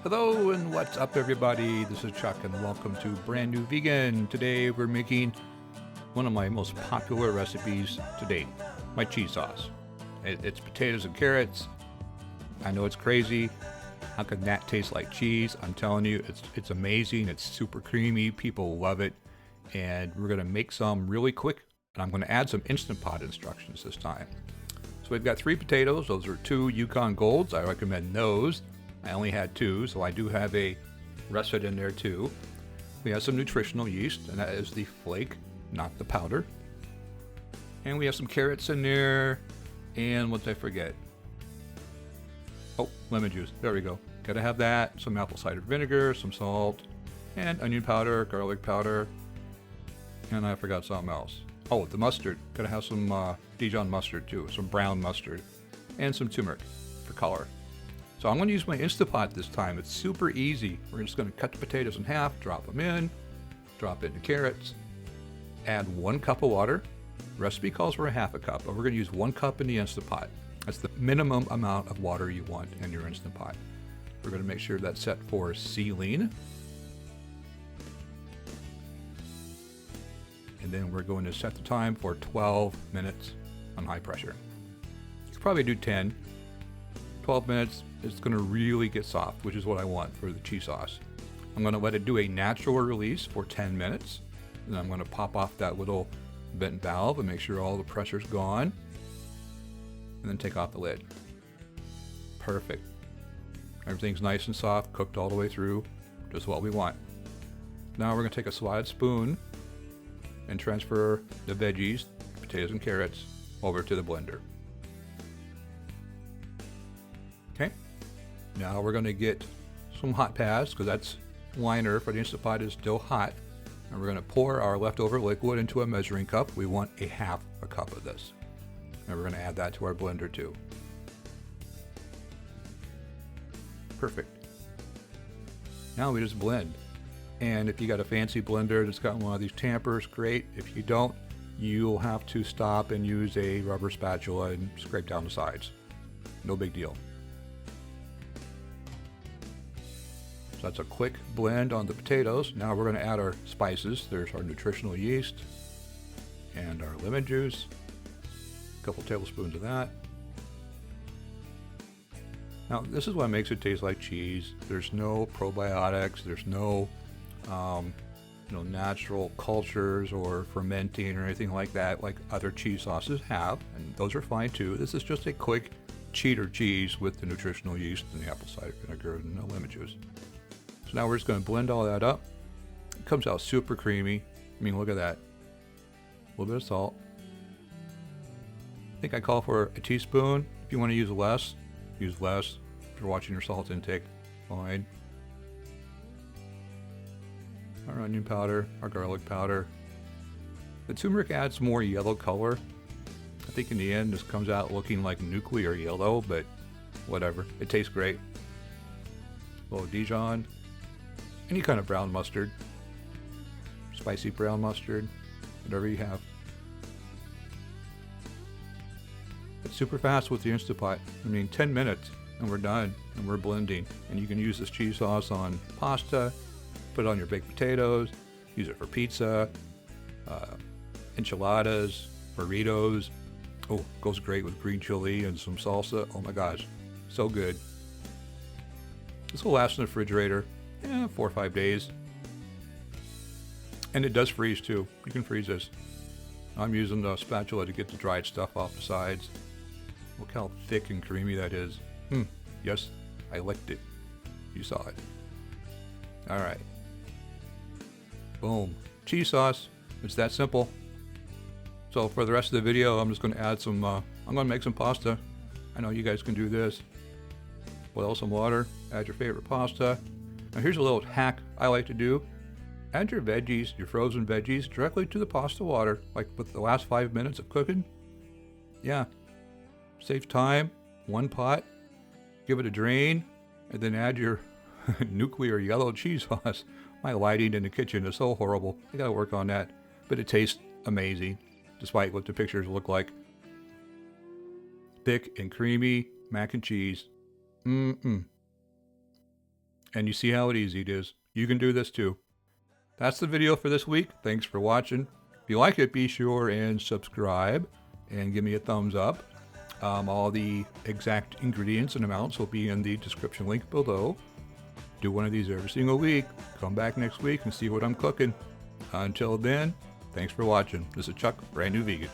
Hello and what's up everybody, this is Chuck and welcome to Brand New Vegan. Today we're making one of my most popular recipes to date, my cheese sauce. It's potatoes and carrots. I know it's crazy. How can that taste like cheese? I'm telling you, it's amazing. It's super creamy. People love it. And we're going to make some really quick. And I'm going to add some Instant Pot instructions this time. So we've got 3 potatoes. Those are 2 Yukon Golds. I recommend those. I only had 2, so I do have a russet in there too. We have some nutritional yeast, and that is the flake, not the powder. And we have some carrots in there. And what did I forget? Oh, lemon juice. There we go. Gotta have that. Some apple cider vinegar, some salt, and onion powder, garlic powder. And I forgot something else. Oh, the mustard. Gotta have some Dijon mustard too, some brown mustard, and some turmeric for color. So I'm going to use my Instapot this time. It's super easy. We're just going to cut the potatoes in half, drop them in, drop in the carrots, add 1 cup of water. The recipe calls for a half a cup, but we're going to use 1 cup in the Instapot. That's the minimum amount of water you want in your Instant Pot. We're going to make sure that's set for sealing. And then we're going to set the time for 12 minutes on high pressure. You could probably do 10. 12 minutes, it's going to really get soft, which is what I want for the cheese sauce. I'm going to let it do a natural release for 10 minutes. And I'm going to pop off that little vent valve and make sure all the pressure's gone. And then take off the lid. Perfect. Everything's nice and soft, cooked all the way through, just what we want. Now we're going to take a slotted spoon and transfer the veggies, potatoes and carrots, over to the blender. Okay, now we're going to get some hot pads because that's liner for the Instant Pot is still hot. And we're going to pour our leftover liquid into a measuring cup. We want a half a cup of this. And we're going to add that to our blender too. Perfect. Now we just blend. And if you got a fancy blender that's got one of these tampers, great. If you don't, you'll have to stop and use a rubber spatula and scrape down the sides. No big deal. So that's a quick blend on the potatoes. Now we're going to add our spices. There's our nutritional yeast and our lemon juice. A couple tablespoons of that. Now this is what makes it taste like cheese. There's no probiotics. There's no natural cultures or fermenting or anything like that like other cheese sauces have. And those are fine too. This is just a quick cheater cheese with the nutritional yeast and the apple cider vinegar and the lemon juice. So now we're just going to blend all that up. It comes out super creamy. I mean, look at that. A little bit of salt. I think I call for a teaspoon. If you want to use less, use less. If you're watching your salt intake, fine. Our onion powder, our garlic powder. The turmeric adds more yellow color. I think in the end this comes out looking like nuclear yellow, but whatever. It tastes great. A little Dijon. Any kind of brown mustard, spicy brown mustard, whatever you have. It's super fast with the Instant Pot. I mean, 10 minutes and we're done and we're blending. And you can use this cheese sauce on pasta, put it on your baked potatoes, use it for pizza, enchiladas, burritos. Oh, goes great with green chili and some salsa. Oh my gosh, so good. This will last in the refrigerator. 4 or 5 days. And it does freeze too. You can freeze this. I'm using the spatula to get the dried stuff off the sides. Look how thick and creamy that is. Yes, I licked it. You saw it. Alright. Boom. Cheese sauce. It's that simple. So for the rest of the video, I'm just going to add some, I'm going to make some pasta. I know you guys can do this. Boil some water. Add your favorite pasta. Now here's a little hack I like to do. Add your veggies, your frozen veggies, directly to the pasta water, like with the last 5 minutes of cooking. Yeah, save time, 1 pot, give it a drain, and then add your nuclear yellow cheese sauce. My lighting in the kitchen is so horrible. I gotta work on that, but it tastes amazing, despite what the pictures look like. Thick and creamy mac and cheese. And you see how easy it is. You can do this too. That's the video for this week. Thanks for watching. If you like it, be sure and subscribe and give me a thumbs up. All the exact ingredients and amounts will be in the description link below. Do one of these every single week. Come back next week and see what I'm cooking. Until then, thanks for watching. This is Chuck, Brand New Vegan.